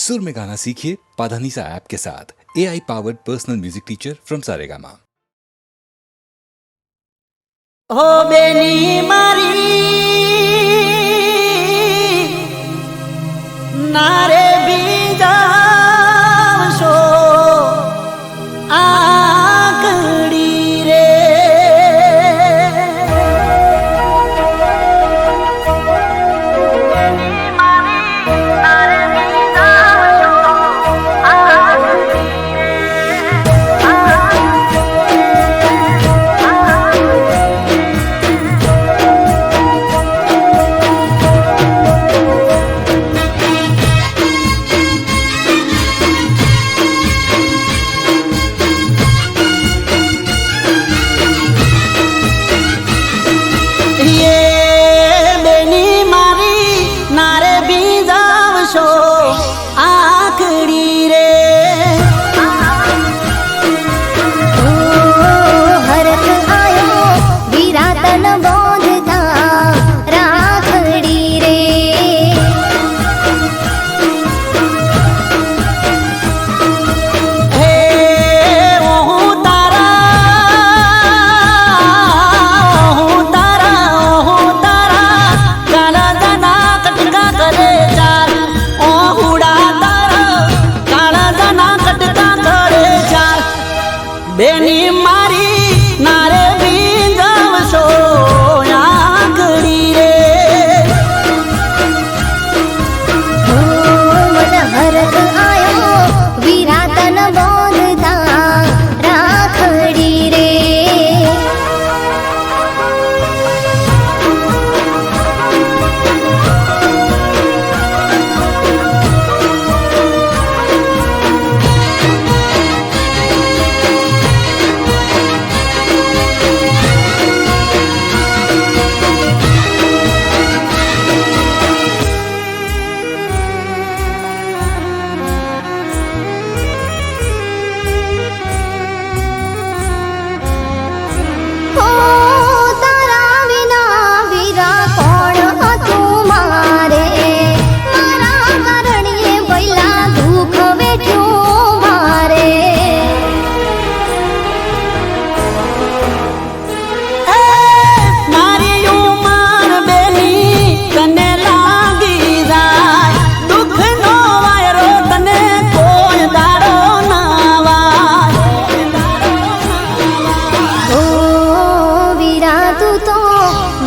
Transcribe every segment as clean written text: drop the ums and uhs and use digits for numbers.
सुर में गाना सीखिए पाधानीसा ऐप के साथ AI powered personal music teacher from Saregama. हो बेनी मारी नारे बीजावशो आकड़ी रे बेनी मारी नारे बीजावशो आकड़ी रे मन हरख आयो विरातन बोधता राखड़ी रे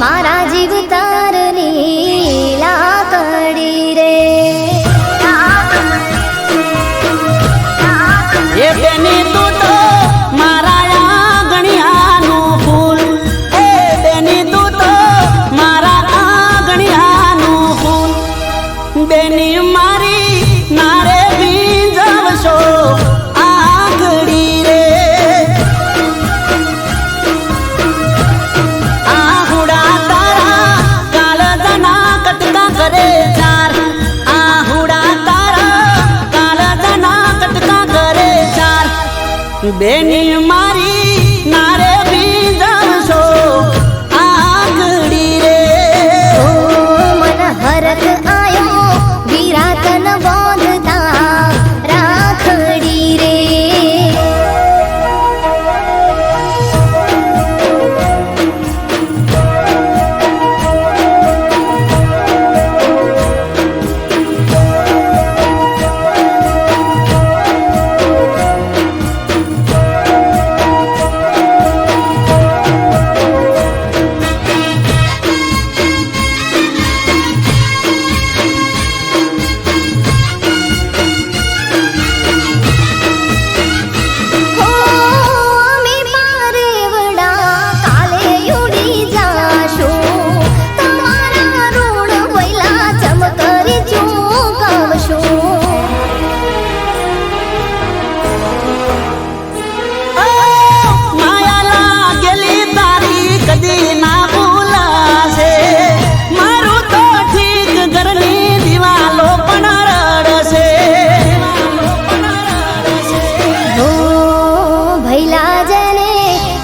मारा जीव तारनी लाकड़ी रे ये बेनी तू तो मारा आंगणियानु फूल ए बेनी तू तो मारा आंगणियानु फूल बेनी मारी नारे बीजावशो आकड़ी रे बेनी मारी नारे बीजावशो आकड़ी रे मन हरख आयो विरातन बोधता राखड़ी रे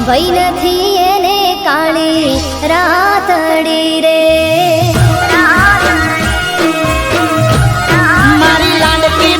ભઈ નથી એને કાળી રાતડી રે મારી લાડકી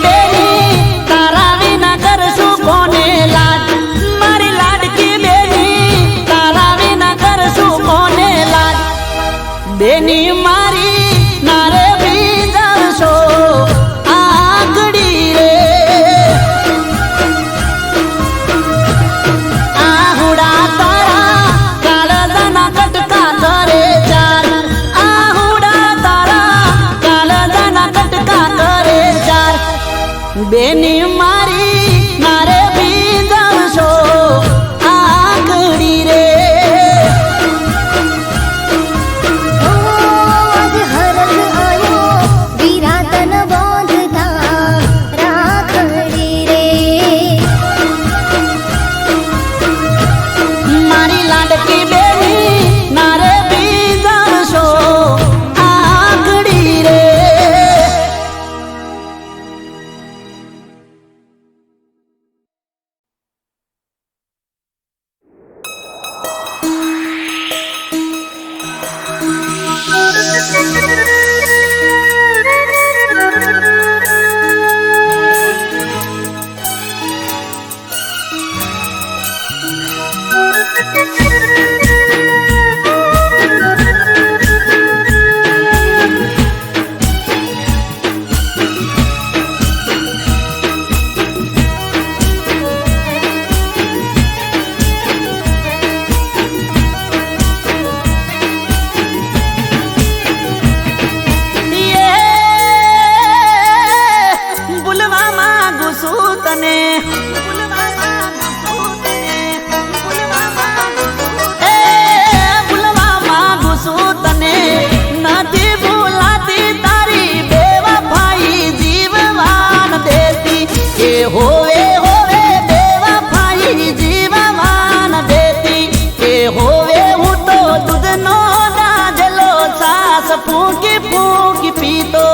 બેની મારી નારે બીજવશો આગળી રે આજ હરખ આયો વિરાતન બાંધતા રાખડી રે મારી લાડકી બેની નારે બીજવશો આગળી રે હોવે હોવે બેવફાઈ જીવવાન દેતી કે હોવે હું તો દૂધનો દાજલો સાસ ફૂંકી ફૂંકી પીતો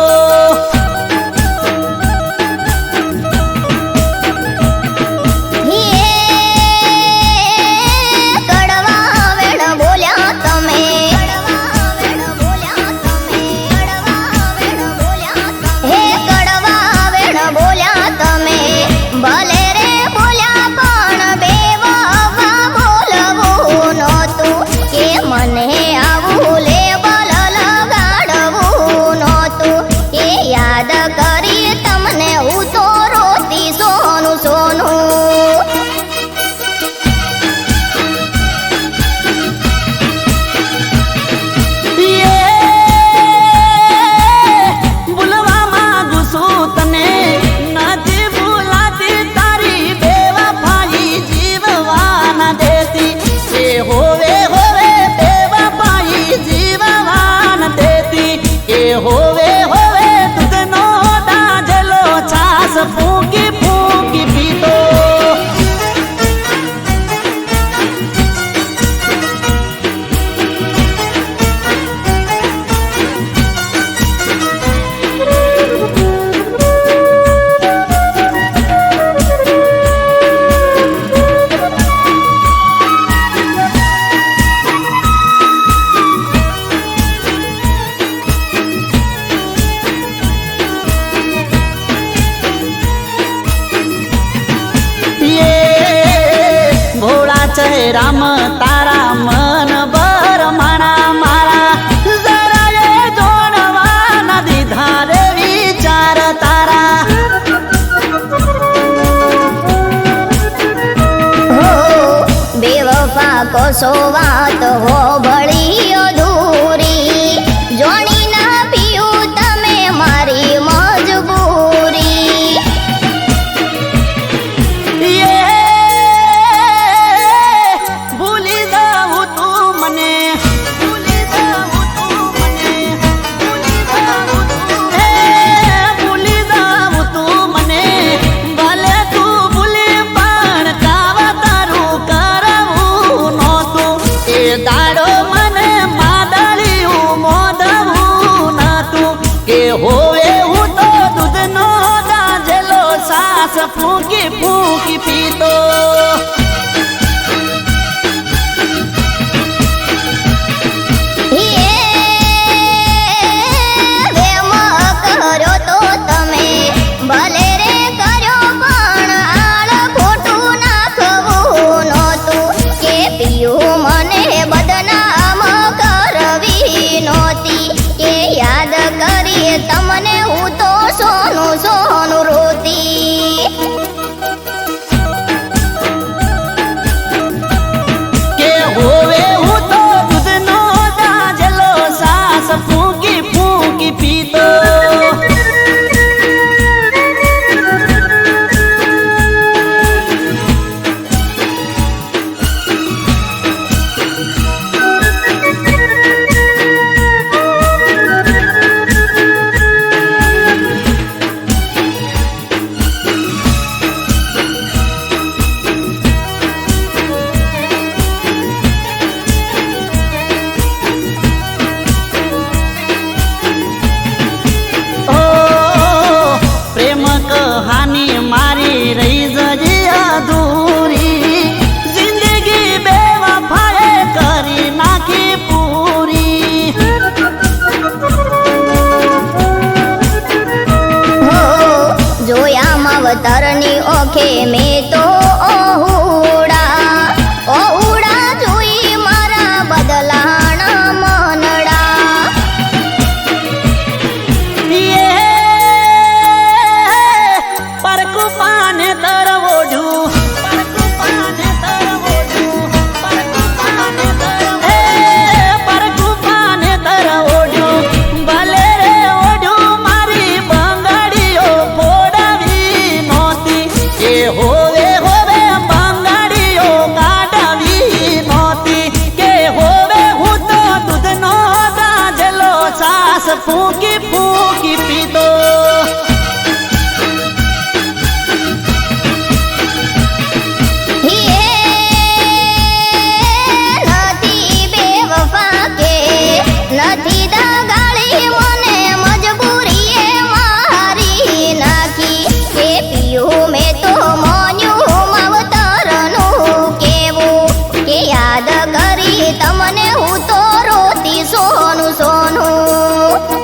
ભલે રે બોલ્યા પણ બેવફા બોલવું નહોતું કે મને આવું લેબલ લગાડવું નહોતું કે યાદ કરી તમને હું તો રોતી સોનું સોનું હોવે હોવે દૂધનો દાજલો છાસ ફૂંકી ફૂંકી પીતો રામ તારા મન બર માણા મારા જરાએ જોડવા ન દીધા રે વિચાર તારા હો બેવફા કોસો વાત હો ભળી અધૂરી જોણી ના પીયું તમે મારી મજબૂરી દાડો મને માદળિયું મોઢવું નતું કે હોવે હું તો દૂધનો દાજલો સાસ ફૂંકી ફૂંકી પીતો ભલે રે કર્યો પણ આળ ખોટું નાખવું નહોતું કે પીયું મને બદનામ કરવી નહોતી કે યાદ કરીએ તમને હું તો સોનું સોનું રોતી માવતરની ઓખે મેં તો ઓહુડા જોઈ મારા બદલાણા મનડા પરકુ પાને તરવોઢું ભલે રે ઓઢું મારી બંગાડીઓ ફોડાવી નહોતી એ હોવે હોવે બંગાડીઓ કાઢાવી નહોતી કે હોવે હું તો દૂધનો ગાજલો સાસ ફૂંકી ફૂંકી પીતો નથી બેવફા કે નથી દગાડી મને મજબૂરીએ મારી નાખી કે પીયું મેં તો મોન્યું માવતરનું કેવું કે યાદ કરી તમને હું તો રોતી સોનું સોનું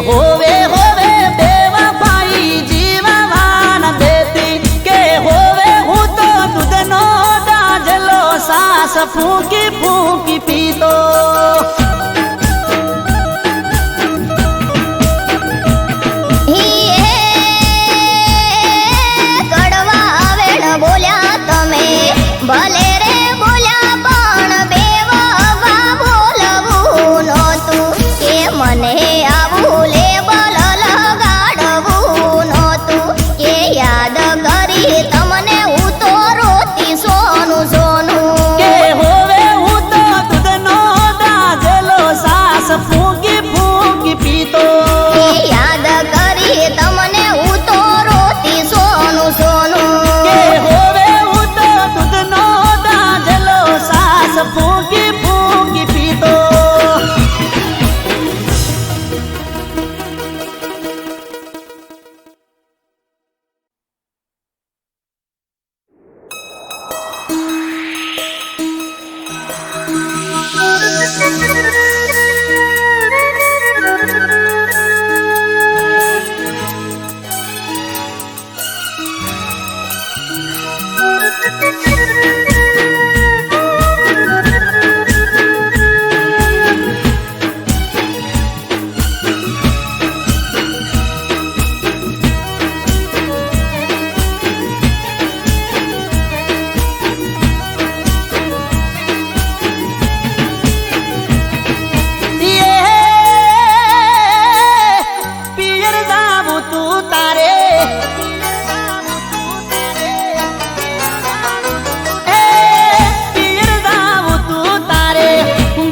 હોવે હોવે બેવફાઈ જીવવાન દેતી કે હોવે હું તો દૂધનો દાજલો સાસ ફૂંકી ફૂંકી પીતો કડવા વેણ બોલ્યા તમે ભલે રે બોલ્યા પણ બેવફા બોલવું નહોતું કે મને આવું લેબલ લગાડવું નહોતું કે યાદ કરી તમને હું તો રોતી સોનું સોનું કે હોવે હું તો દૂધનો દાજલો સાસ ફૂંકી ફૂંકી પીતો કે યાદ કરી તમને હું તો રોતી સોનું સોનું કે હોવે હું તો દૂધનો દાજલો સાસ ફૂંકી ફૂંકી પીતો પિયર જાવું તું તારે પિયર જાવું તું તારે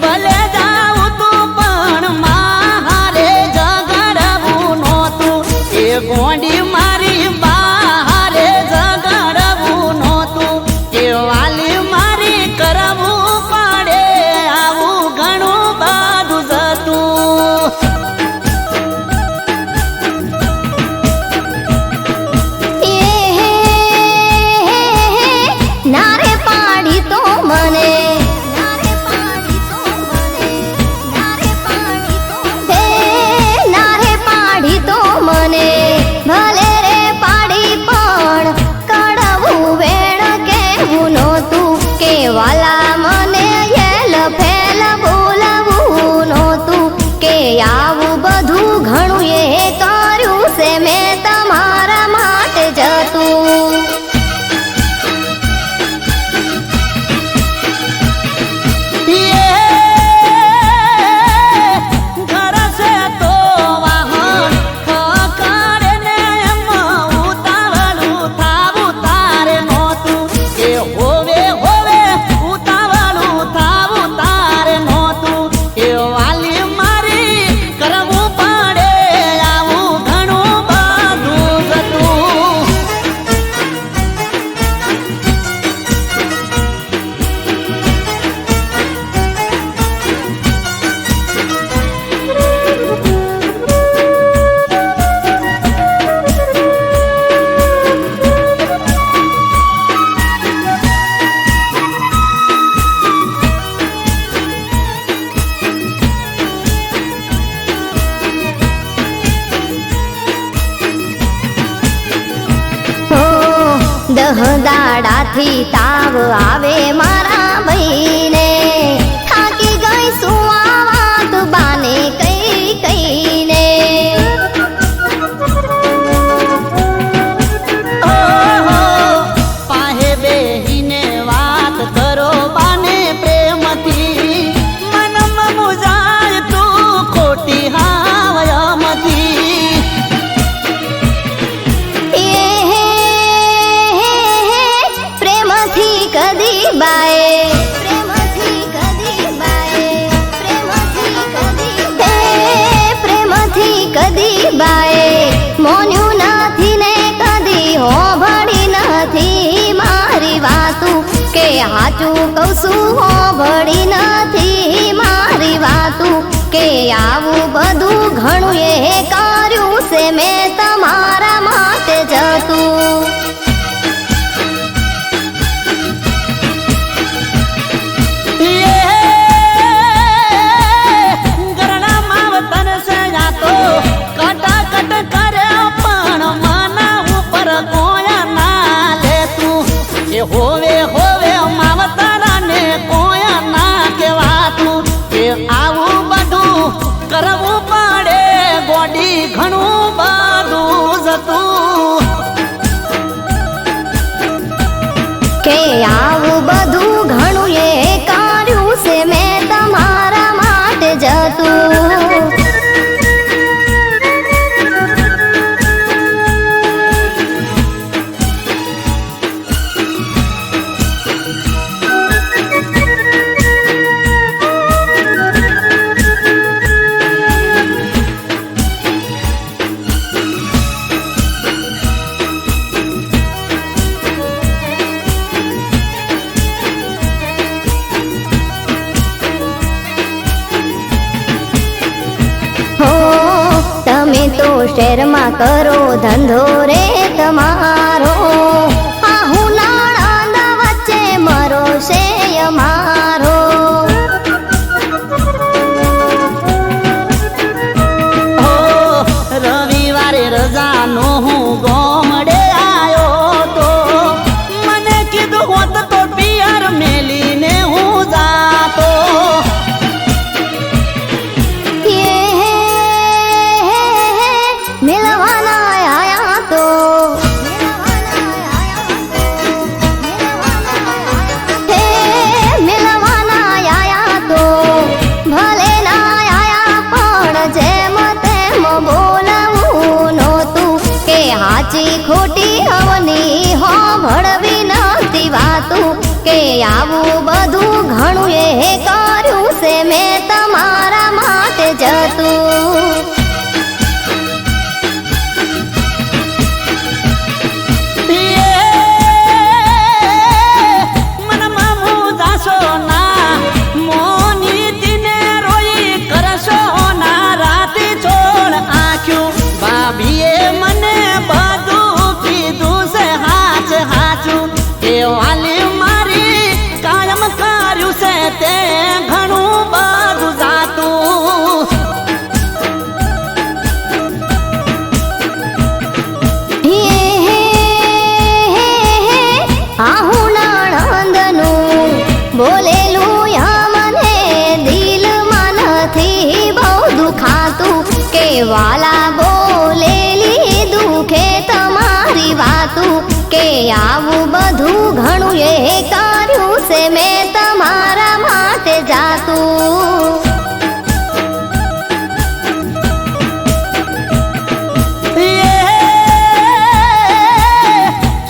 ભલે જાવું તું પણ મારે જગાડવું નહોતું એ ગોંડી મારી બારે જગાડવું નહોતું એ વાલી મારી કરવું પડે આવું ઘણું બધું જતું નારે પાડી તો મને નારે પાડી તો મને ભલે રે દાડાથી તાવ આવે મારા ભાઈને, થાકી ગઈ શું આ વાત બાને કઈ કઈને. ઓહો, પાહે બેહીને વાત કરો બાને પ્રેમથી, મનમાં મુજાય તું ખોટી હાવયમથી. પ્રેમથી કદી બાએ, પ્રેમથી કદી બાએ, પ્રેમથી કદી બાએ મોન્યું નથી ને કદી હોભળી નથી મારી વાતું, કે હાચું કહું છું હોભળી નથી મારી વાતું, કે આવું બધું ઘણું એ કર્યું છે મેં તમારા માટે જતું. હોવે હોવે માવતરાને કોયા ના કહેવાતું, કે આવું બધું કરવું પડે ગોડી ઘણું બધું જતું. કે આવું બધું ઘણું એ કર્યું છે મેં તમારા માટે જતું. તમે તો શહેરમાં કરો ધંધો રે તમારો, આહુ નાણાના વચ્ચે મરો છે અમારો. રવિવારે રજાનો હું ગોમડે આવ્યો તો, મને કીધું હોત તો પિયર મેલીને હું જાતો. મિલવાના આયા તો, હે મિલવાના આયા તો, ભલે ના આયા પણ જેમ તેમ બોલવું નહોતું, કે હાચી ખોટી હવની હોભળવી નહોતી વાતું, કે આવું બધું ઘણું એ કર્યું છે મેં તમારા માટે જતું. ભાભીએ મને બધું કીધું છે હાચ હાચું, એ વાલી મારી કાયમ કર્યું છે તે ઘણું બધું જાતું. આહુ નણંદનું બોલેલું મને દિલમાં નથી બહુ દુખાતું, કે વાલા બોલેલી દુખે તમારી વાતું, કે આવું બધું ઘણું એ કર્યું છે મેં તમારા માટે જાતું.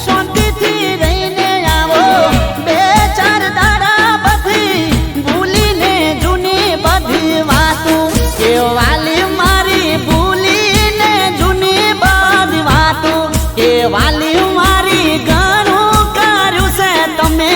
શાંતિથી રહીને આવો, બે ચાર દાડા બધી ભૂલીને જૂની બધી વાતું, કે વાલી મારી ભૂલીને જૂની બધી વાતું, કે વાલી મારી ઘણું કર્યું છે તમે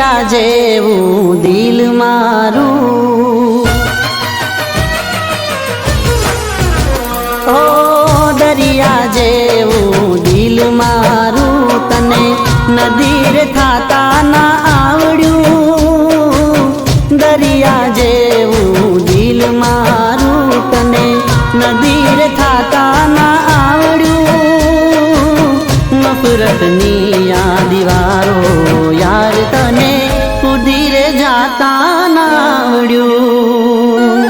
દરિયા જેવું દિલ મારું, ઓ દરિયા જેવું દિલ મારું, તને નદીર થાતા ના આવડ્યું. દરિયા જેવું દિલ મારું, તને નદીર થાતા ના આવડ્યું. નફરતની આ દીવારો યાર તને ઉધીરે જાતા ના આવડ્યું.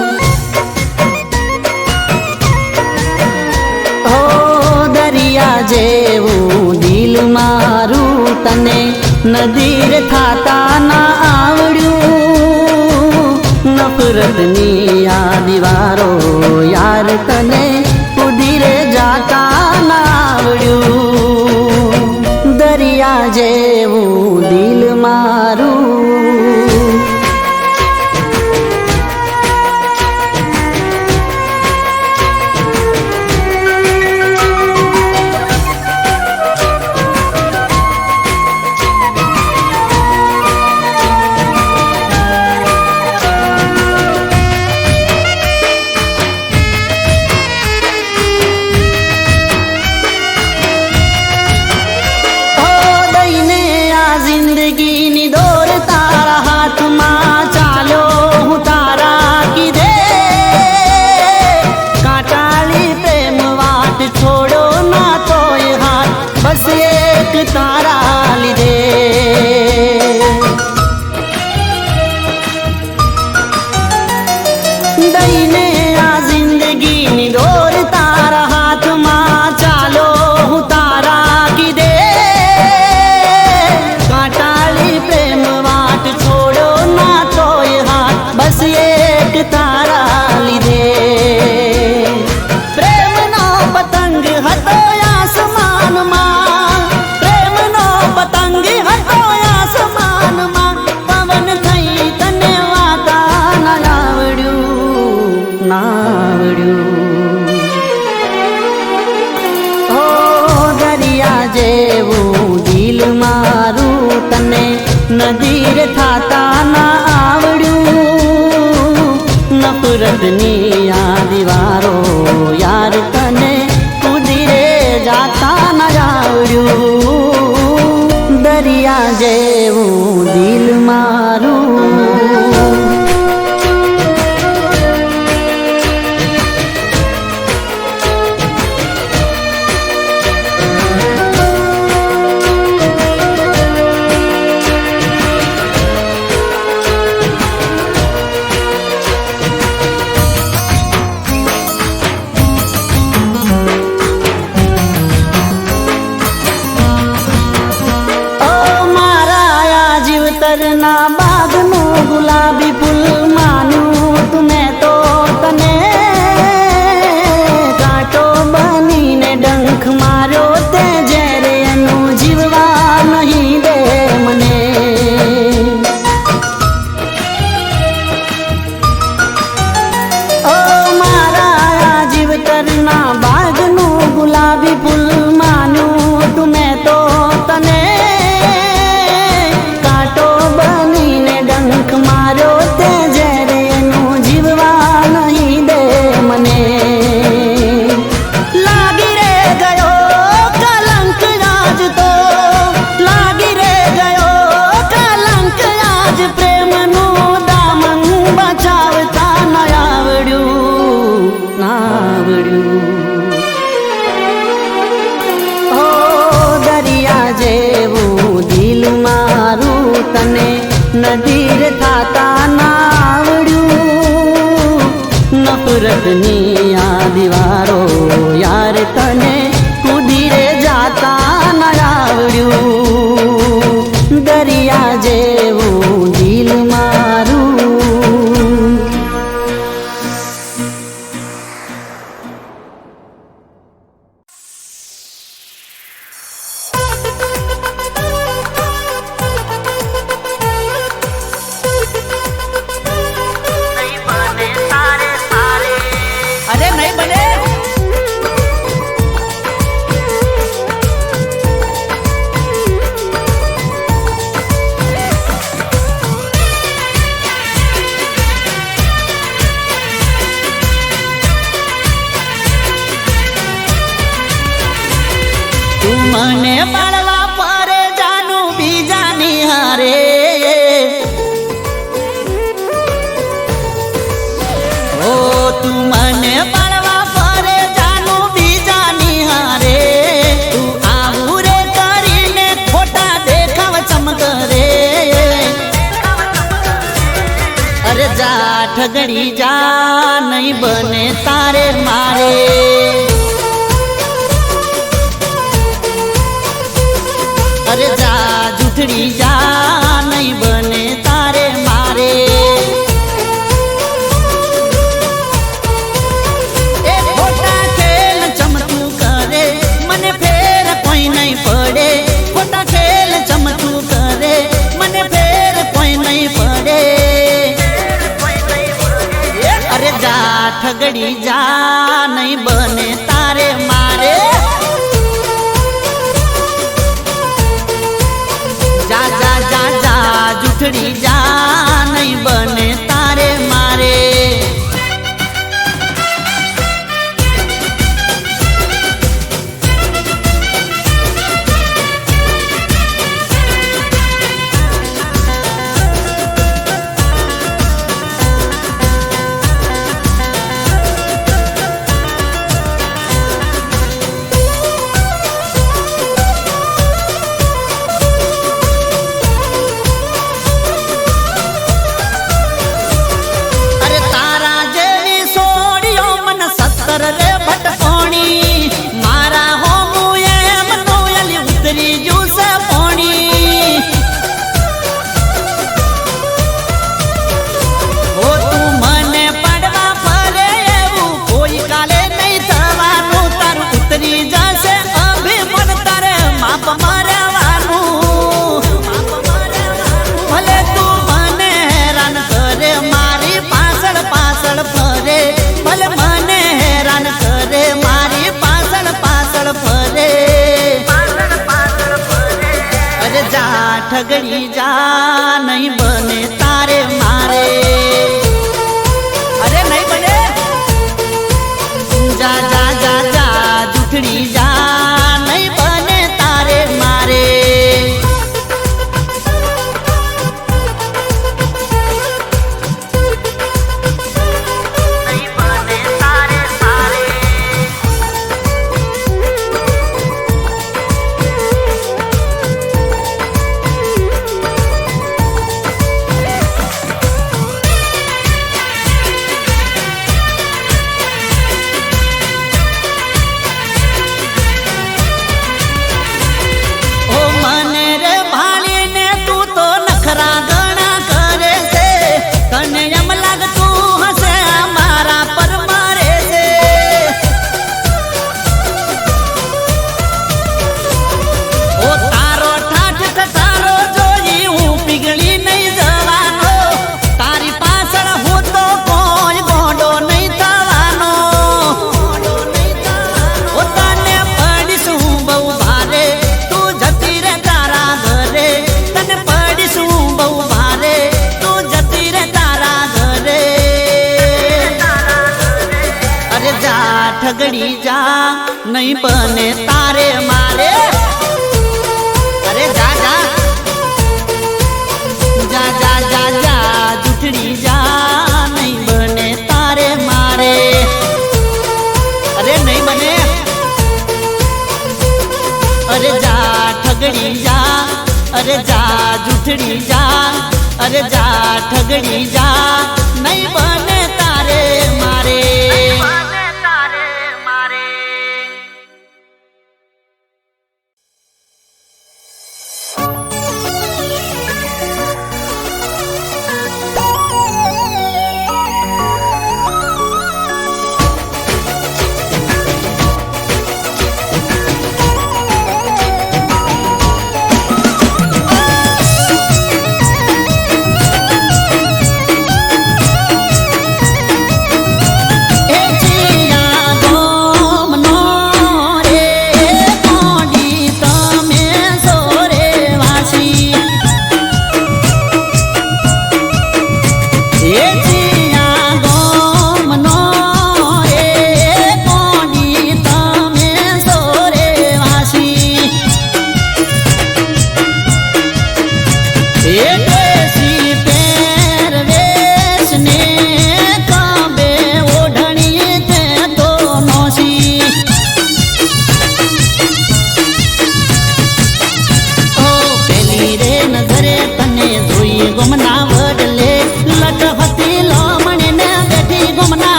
હો દરિયા જેવું દિલ મારું, તને નદીર થાતા ના આવડ્યું. નફરતની આ દીવારો યાર તને ઉધીરે જાતા ના આવડ્યું. દરિયા જેવું દિલ મારું. જિંદગીની દોર તારા હાથમાં, ચાલ્યો હું તારા કીધે. કાંટાળી પ્રેમ વાટ છોડો ના તોય હાથ, બસ એક તારા લીધે. દઈને આ જિંદગીની દોર તારા હાથમાં, ચાલો હું તારા કીધે. છોડો ના તોય હાથ, બસ એક તારા લીધે. પ્રેમનો પતંગ હતો આસમાનમાં, પ્રેમનો પતંગ હતો આસમાનમાં, પવન થઈ તને વાતા ના આવડ્યું, ના આવડ્યું. હો દરિયા જેવું દિલ મારું, તને નદીર થાતા ના આવડ્યું. નફરતની આ દીવારો યાર તને ઉધીરે જાતા ના આવડ્યું. દરિયા જેવું દિલ મારું. ના બાગનું ગુલાબી ફૂલ માનું તુમે તો તને, કાંટો બનીને ડંખ માર્યો તે જ્યારે એનું જીવવા નહીં દે મને. ઓ મારા જીવતરના બાગનું ગુલાબી ફૂલ માનું તુમે તો તને, મારો તે જ્યારે એનું જીવવા નહીં દે મને. લાગી રે ગયો કલંક આજ તો, લાગી રે ગયો કલંક આજ, પ્રેમનું દામન બચાવતા ના આવડ્યું, ના આવડ્યું. ઓ દરિયા જેવું દિલ મારું, તને નદીર થાતા ના આવડ્યું. નફરતની આ દીવારો યાર તને ઉધીરે જાતા ના આવડ્યું. દરિયા જેવું દિલ મારું. મને બાળવા પરે જાનું બીજાની હારે ઓ તું મને બાળવા પરે જાનું બીજાની હારે તું આવું રે કરીને ખોટા દેખાવ ચમકરે અરે જા ઠગડી જા નહીં બને તારે મારે અરે જા જૂઠડી જા નહીં બને તારે મારે એ ખોટા ખેલ ચમતું કરે મને ફેર કોઈ નહીં પડે ખોટા ખેલ ચમતું કરે મને ફેર કોઈ નહીં પડે અરે જા ઠગડી જા નહીં બને તારે મારે જા જા જા જા જૂઠડી જા નહીં બને તારે મારે ઠગડી જા નહીં બને તારે મારે અરે નહીં બને જા જા જા જા જૂઠડી જા નહીં બને તારે મારે ઠગડી જા નહીં બને તારે મારે અરે જા જા જા જા જા જા જૂઠડી જા નહીં બને તારે મારે અરે નહીં બને અરે જા ઠગડી જા અરે જા જૂઠડી જા અરે જા ઠગડી જા નહીં બને તારે મારે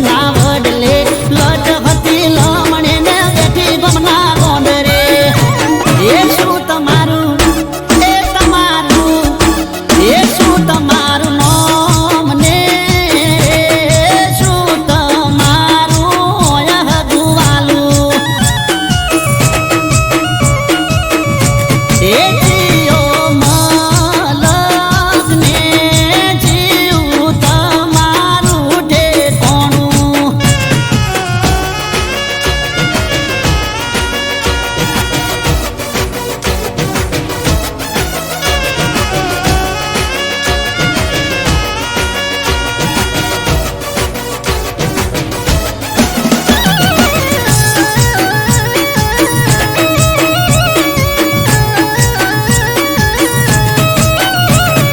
ના વડલે લટ હતી લમણે ને બેઠી ગમના ગોંદરે એ શું તમારું એ તમારું એ શું તમારું નામ ને શું તમારું હગુવાલું એ જીઓ મલક ને જીવ તમારું ઠેકોણું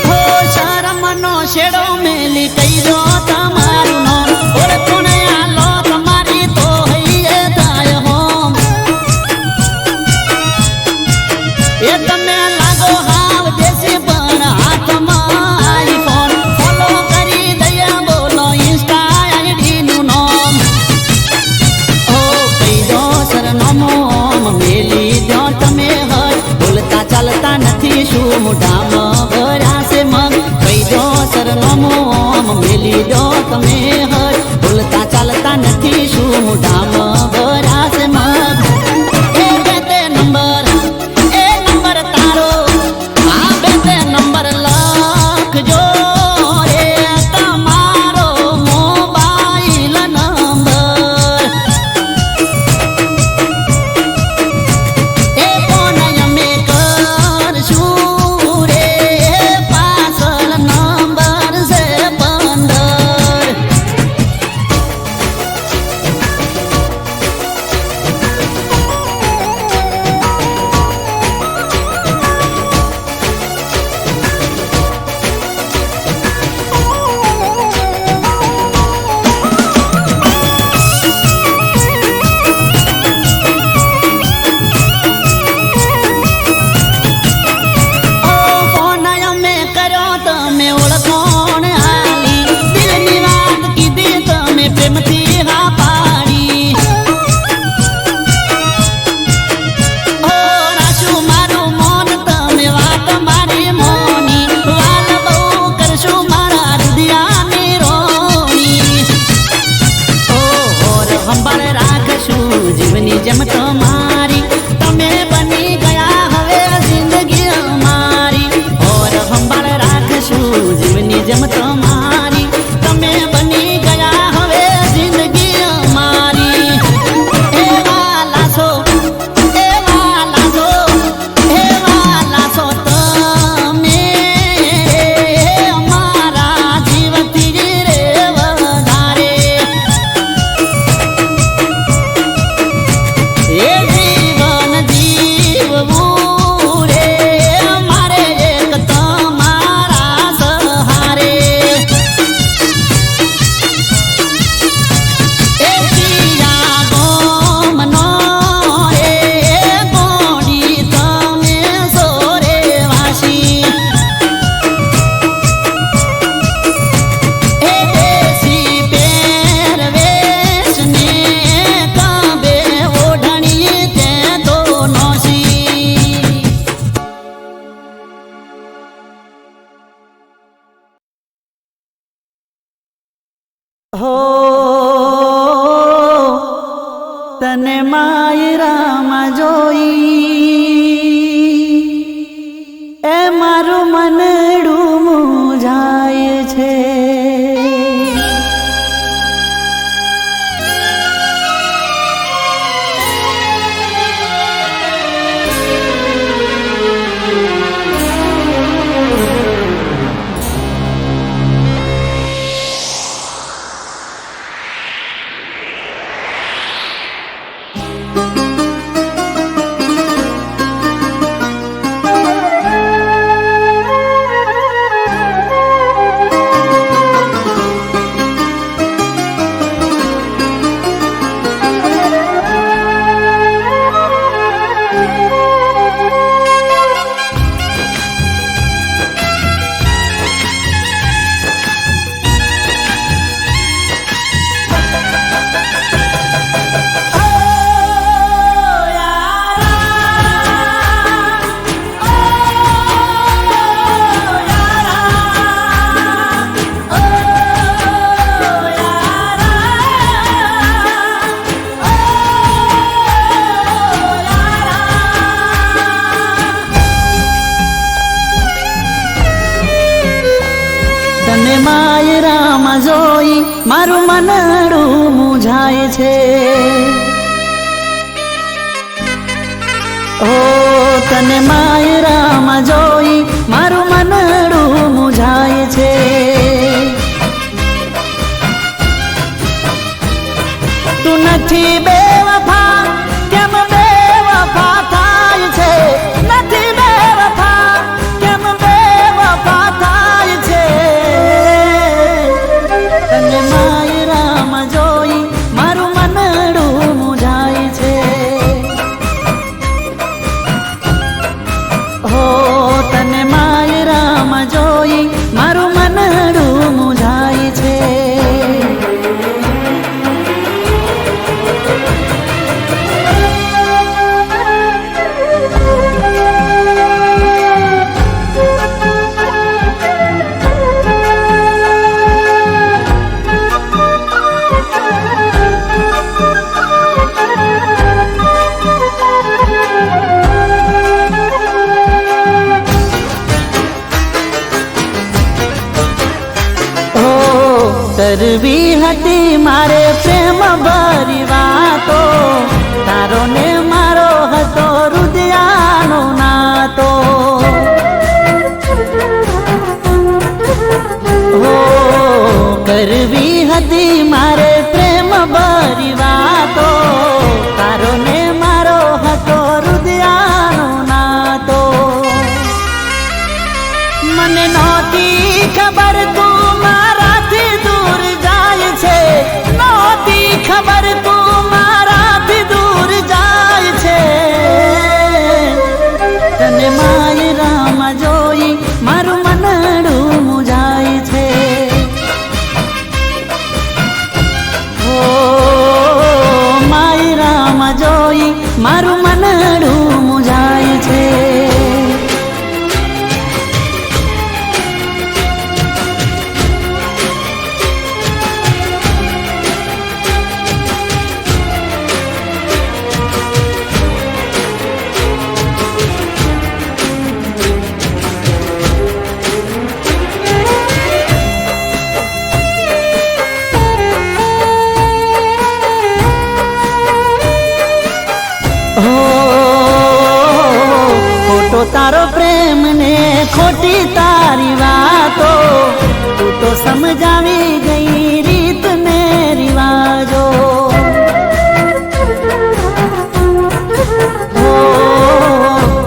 હો શરમનો શેડો મેલી કઈરો તમારું નામ ઓળખો ને આલો તમારી તો હૈયે થાય હોમ એ તમે લાગો હાવ દેશી પણ હાથમાં આઈફોન ફોલો કરી દયા બોલો ઇન્સ્ટા આઈડી નું નામ ઓ કઈરો સરનામું મેલી દો તમે હર બોલતા ચાલતા નથી શું મોઢામાં ભર્યા છે મગ કઈરો સરનામું મેલી દો તમે હર બોલતા ચાલતા નથી શું મોઢામાં ભર્યા છે મગ એ બે તે નંબર તારો આ બે તે નંબર લખજો રે તમારો મોબાઈલ નંબર એ કોણ અમે કરશું રે પાછળ નંબર છે 15 ફોન અમે કર્યો તમે ઓળખોણ આલી દિલની વાત કીધી તમે પ્રેમથી હા પાડી ઓ રાશું મારું મોન તમે વાત મારી મોની વાલ બહુ કરશું મારા હૃદયાની રોણી ઓ ઓર સંભાળ રાખશું જીવની જેમ તમારી તમે બની ગયા હવે જિંદગી અમારી ઓર સંભાળ રાખશું જીવની જેમ તમારી તમે બની ગયા હવે જિંદગી અમારી એવા લાશો તમે અમારા જીવથી રે વધારે એ જીવન જીવવું રે મારે એક તમારા સહારે એ પિયા ગોમનો એ ગોડી તમે સોરે વાસી એ દેશી પહેરવેશ ને કાબે ઓઢણી તે તો નોસી હો તને માયરામાં જોઈ એ મારું મનડું મૂંઝાય છે તને માયરામાં જોઈ મારું મનડું મૂંઝાય છે. ઓ તને માયરામાં જોઈ મારું મનડું મૂંઝાય છે. તું નથી બેવફા કેમ બેવફા થાય છે. નથી બેવફા કેમ બેવફા થાય છે. તને માયરામાં જોઈ મારું મનડું મૂંઝાય છે. હો તને માયરામાં જોઈ મારું મનડું મૂંઝાય છે. કરવી હતી મારે પ્રેમ ભરી વાતો, તારો ને મારો હતો હૃદયાનો નાતો. હો કરવી હતી મારે પ્રેમ ભરી વાતો, તારો ને મારો હતો હૃદયાનો નાતો. મને નહોતી ખબર તું મારાથી દૂર જાય છે. નહોતી ખબર તું મારાથી દૂર જાય છે. તને માયરામાં જોઈ મારું મનડું મૂંઝાય છે. ઓ માયરામાં જોઈ મારું મનડું મૂંઝાય છે. તારો પ્રેમ ને ખોટી તારી વાતો, તું તો સમજાવી ગઈ રીત ને રિવાજો.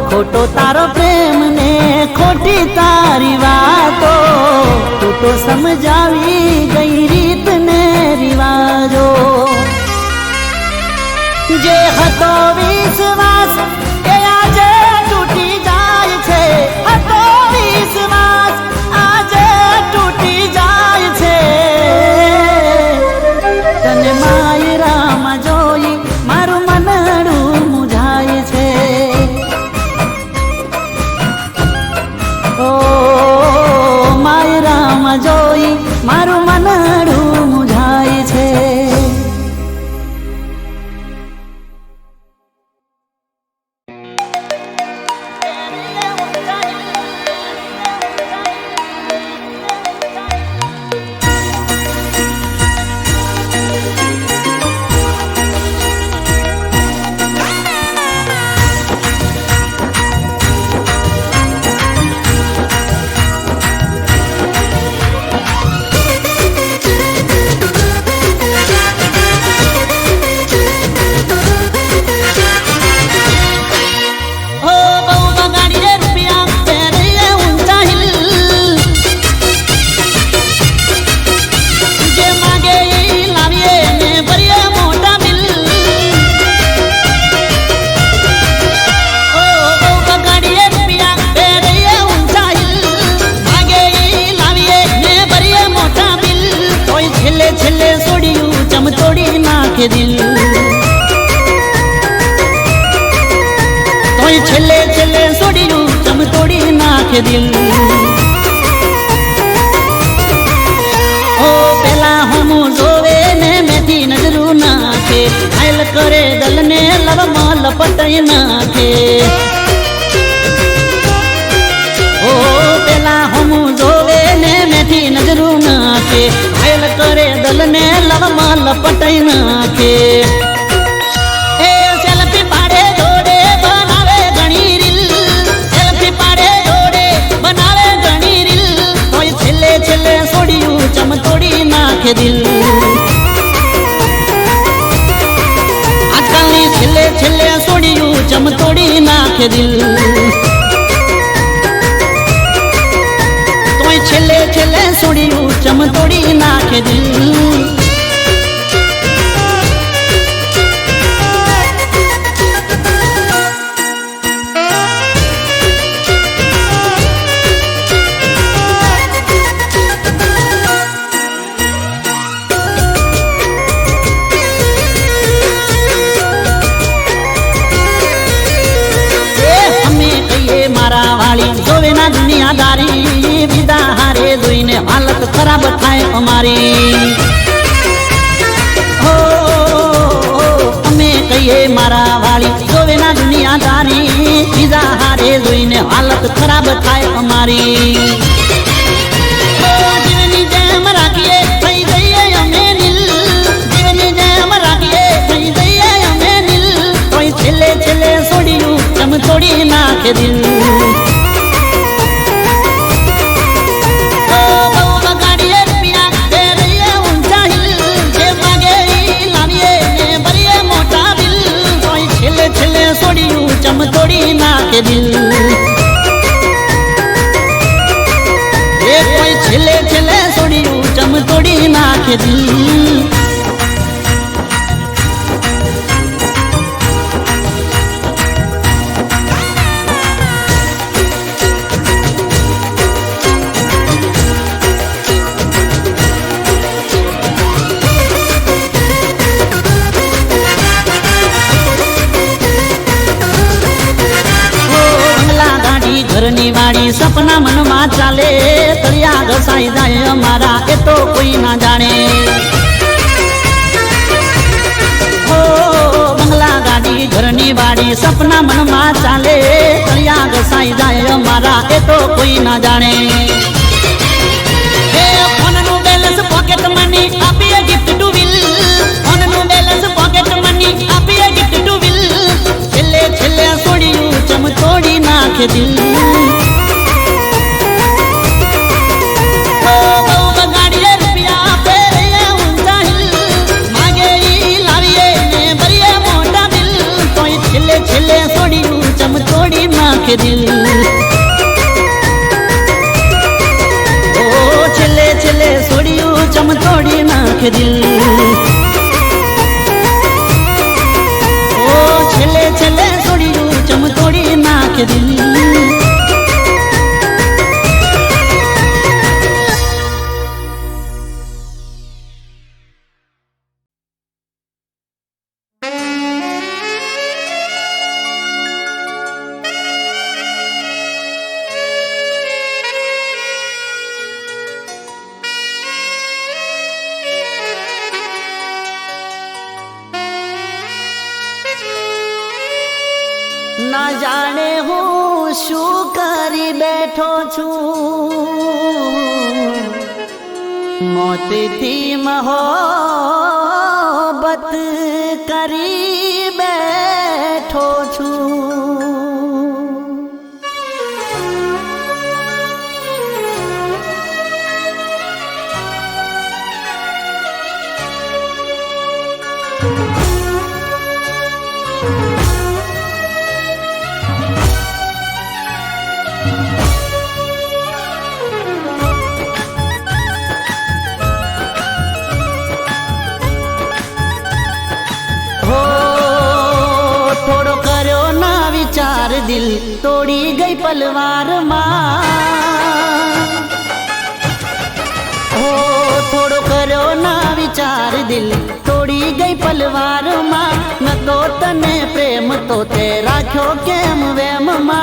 ખોટો તારો પ્રેમ ને ખોટી તારી વાતો, તું તો સમજાવી ગઈ રીત ને રિવાજો. જે હતો વિશ્વાસ એ આજે તૂટી જાય છે. હતો વિશ્વાસ આજે તૂટી જાય છે. તને માયરામાં જોઈ મારું મનડું મૂંઝાય છે. ઓ માયરામાં જોઈ મારું મનડું મૂંઝાય છે. દિલ તોય છેલ્લે છેલ્લે છોડ્યું ચમ તોડી નાખે દિલ. ઓ પેલા હમું જોવે ને મેથી નજરું નાખે, ઘાયલ કરે દલ ને લવમાં લપટાઈ નાખે. ઓ પેલા હમું જોવે ને મેથી નજરું આઈડલ ને લવમાં લપટાઈ નાખે એ સેલ્ફી પાડે જોડે બનાવે ઘણી રીલ સેલ્ફી પાડે જોડે બનાવે ઘણી રીલ તોય છેલ્લે છેલ્લે છોડ્યું ચમતોડી નાખે દિલ આજકાલની છેલ્લે છેલ્લે છોડ્યું ચમતોડી નાખે દિલ છેલ્લે છેલ્લે છોડ્યું ચમતોડી નાખે દિલ અમે કહીએ મારા વાળી જોવે ના દુનિયાદારી વિદા હારે જોઈને હાલત ખરાબ થાય અમારી હો અમે કહીએ મારા વાળી જોવે ના દુનિયાદારી વિદા હારે જોઈને હાલત ખરાબ થાય અમારી જીવની જેમ રાખીએ થઈ જઈએ અમે નીલ જીવની જેમ રાખીએ થઈ જઈએ અમે નીલ તોય છેલ્લે છેલ્લે છોડ્યું ચમતોડી નાખે દિલ ચમતોડી નાખે દિલ એ કોઈ છેલ્લે છેલ્લે છોડ્યું ચમતોડી નાખે દિલ ઘરની વાડી સપના મનમાં ચાલે તળિયા ઘસાઈ જાય અમારા એ તો કોઈ ના જાણે ઓ બંગલા ગાડી ઘરની વાડી સપના મનમાં ચાલે તળિયા ઘસાઈ જાય અમારા એ તો કોઈ ના જાણે એ ફોનનું બેલેન્સ પોકેટ મની આપીએ ગિફ્ટ ટુ વિલ ફોનનું બેલેન્સ પોકેટ મની આપીએ ગિફ્ટ ટુ વિલ છેલ્લે છેલ્લે છોડ્યું ચમતોડી નાખે દિલ છેલ્લે છોડ્યું ચમતોડી નાખે દિલ ઓ છેલ્લે છેલ્લે છોડ્યું ચમતોડી નાખે દિલ ઓ છેલ્લે છેલ્લે છોડ્યું ચમતોડી નાખે દિલ ના જાણે હું શું કરી બેઠો છું મોતથી મોહબ્બત કરી બેઠો છું દિલ તોડી ગઈ પલવારમાં હો થોડો કર્યો ના વિચાર દિલ તોડી ગઈ પલવારમાં ન તો તને પ્રેમ તો તે રાખ્યો કેમ વેમમાં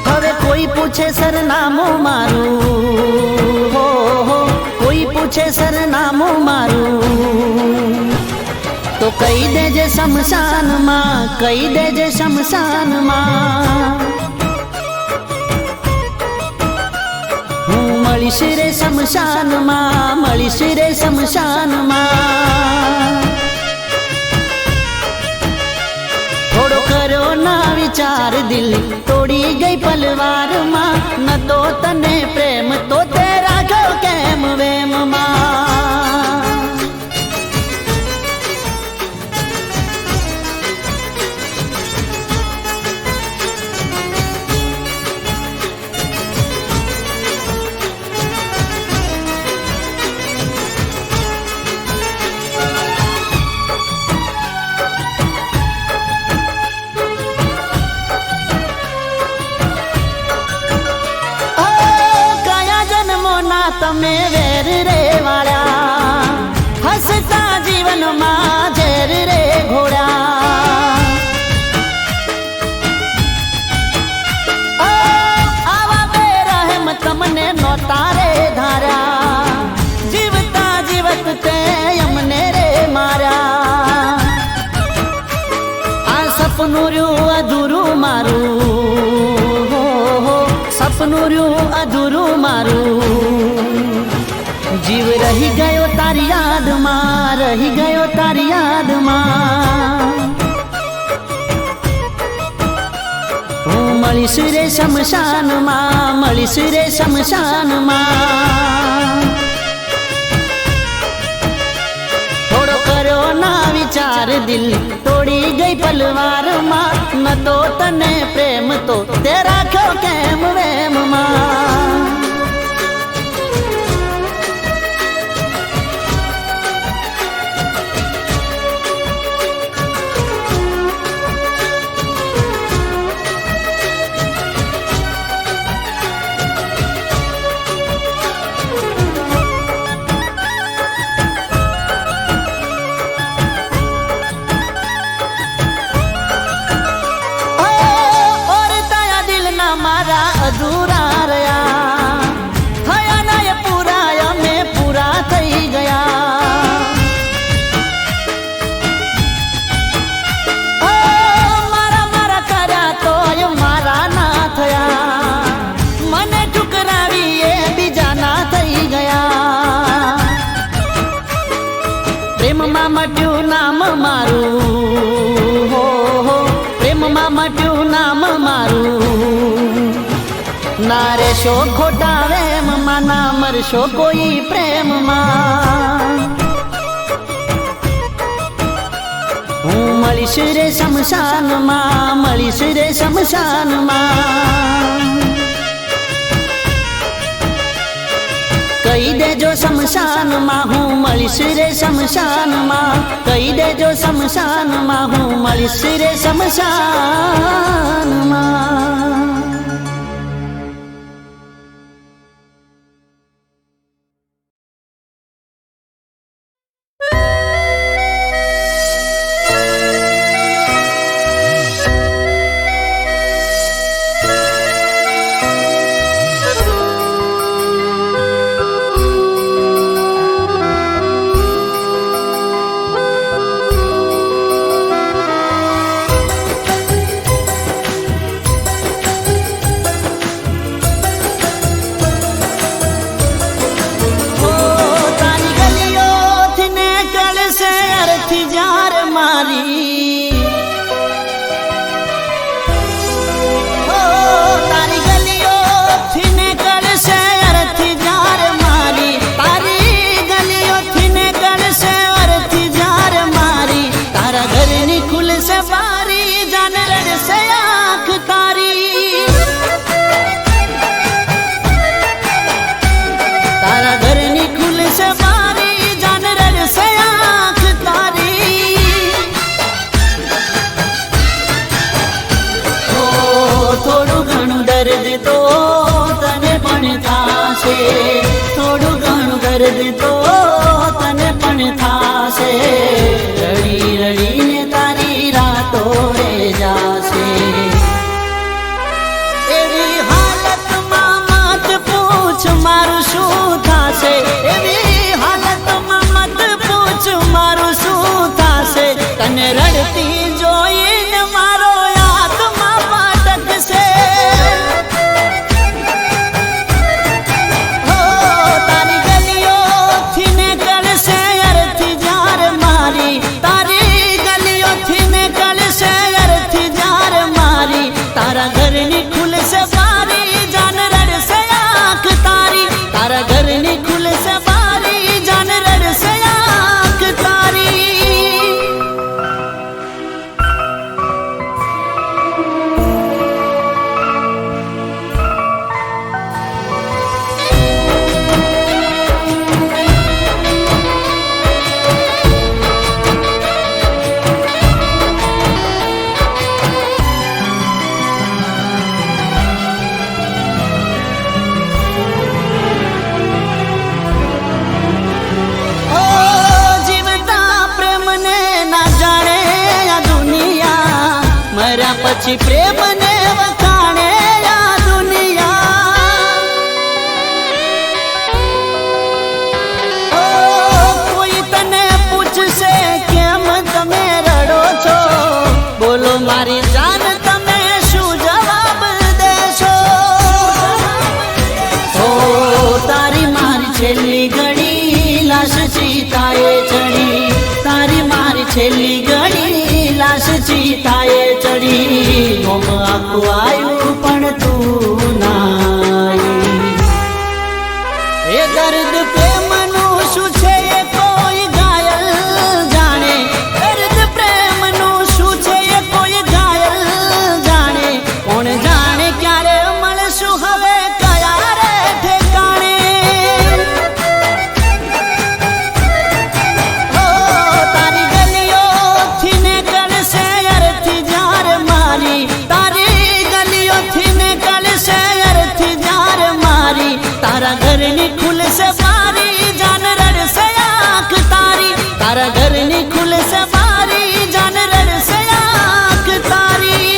હવે કોઈ પૂછે સરનામું મારું હો કોઈ પૂછે સરનામું મારું તો કહી દેજે શમશાનમાં કહી દેજે શમશાનમાં હું મળીશ રે શમશાનમાં, મળીશ રે શમશાનમાં. થોડો કર્યો ના વિચાર, દિલ તોડી ગઈ પલવારમાં. ન તો તને પ્રેમ તો તે રાખ્યો કેમ વેમમાં. તમે વેર રે વાળ્યા, હસતા જીવનમાં ઝેર રે ઘોડ્યા. આવા બેરહેમ તમને નોતા રે ધાર્યા, જીવતા જીવત તે અમને રે માર્યા. આ સપનું રહ્યું અધૂરું મારું, સપનું રહ્યું અધૂરું મારું. જીવ રહી ગયો તારી યાદમાં, રહી ગયો તારી યાદમાં. હું મળીશ રે શમશાનમાં, મળીશ રે શમશાનમાં. થોડો કર્યો ના વિચાર, દિલ તોડી ગઈ પલવારમાં. ન તો તને પ્રેમ તો તે રાખ્યો કેમ વેમમાં. મારા અધૂરા રહ્યા, થયા ના એ પૂરા, અમે પૂરા થઈ ગયા. મારા મારા કર્યા તોય મારા ના થયા, મને ઠુકરાવી એ બીજા ના થઈ ગયા. પ્રેમમાં મટ્યું નામ મારું, હો પ્રેમમાં મટ્યું નામ મારું. ના રેશો ખોટા વેમમાં, ના મરશો કોઈ પ્રેમમાં. હું મળીશ રે શમશાનમાં, મળીશ રે શમશાનમાં. કહી દેજો શમશાનમાં, હું મળીશ રે શમશાનમાં. કહી દેજો શમશાનમાં, હું મળીશ રે શમશાનમાં. દર્દ તો તને પણ થાશે, રડી રડીને તારી રાતો રે જાશે. એવી હાલતમાં મત પૂછ મારું શું થાશે, એવી હાલતમાં મત પૂછ મારું શું થાશે. તને રડતી જોઈને મારો આત્મા ભટકશે. પછી પ્રેમ ને વખાણે આ દુનિયા કોઈ તને પૂછશે કેમ તમે રડો છો બોલો મારી જાન તમે શું જવાબ દેશો તારી મારી છેલ્લી ઘડી લાશ ચિતાએ ચડી તારી મારી છેલ્લી ઘડી લાશ ચિતાએ ચડી મોમ આખું આવ્યું પણ તું ના એ દર્દ પ્રેમનું શું છે એ કોઈ ઘાયલ જાણે દર્દ પ્રેમનું શું છે એ કોઈ ઘાયલ જાણે કોણ જાણે ક્યારે મળશું હવે કયા રે ઠેકાણે તારી ગલીઓથી ને કળશે અરથી જ્યારે મારી તારી ગલીઓથી ને કળશે અરથી જ્યારે મારી તારા ઘરની ખુલશે બારી જાન રડશે આંખ તારી તારા ઘરની ખુલશે બારી જાન રડશે આંખ તારી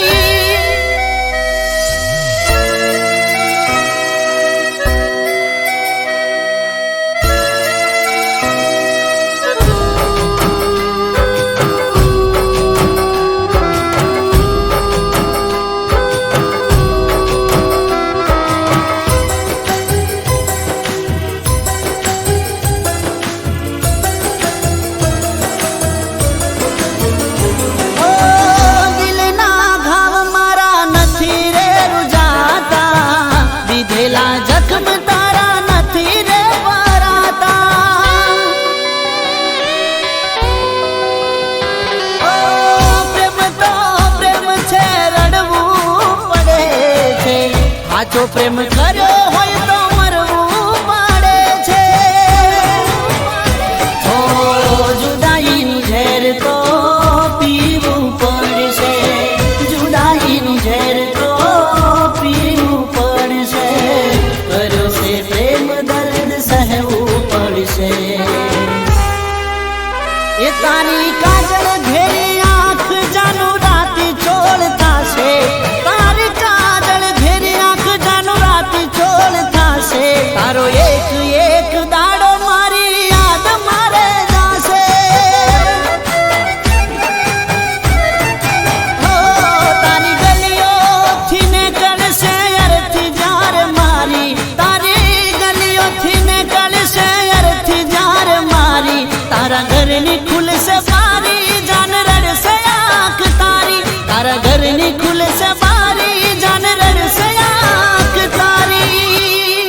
દિલના ઘાવ મારા નથી રે રૂજાતા દીધેલા જખમ તારા નથી રે ભરાતા પ્રેમ તો પ્રેમ છે રડવું પડે છે સાચો પ્રેમ કર્યો હોય તો મરવું પડે છે જુદાઈનું ઝેર તો પીવું પડશે જુદાઈનું ઝેર તો પીવું પડશે કર્યો છે પ્રેમ દર્દ સહેવું પડશે એ તારી કાજળ ઘેરી આંખ જાનું રાતી ચોળ થાશે તારી કાજળ ઘેરી આંખ જાનું રાતી ચોળ થાશે તારો એક એક દાડો મારી યાદ મારે જાશે તારી ગલીઓથી ને કળશે અરથી જ્યારે મારી તારી ગલીઓથી ને કળશે અરથી જ્યારે મારી તારા ઘરની ખુલશે બારી જાન રડશે આંખ તારી તારા ઘરની ખુલશે બારી જાન રડશે આંખ તારી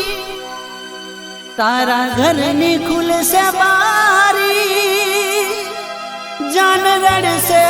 તારા ઘરની ખુલશે બારી જાન રડશે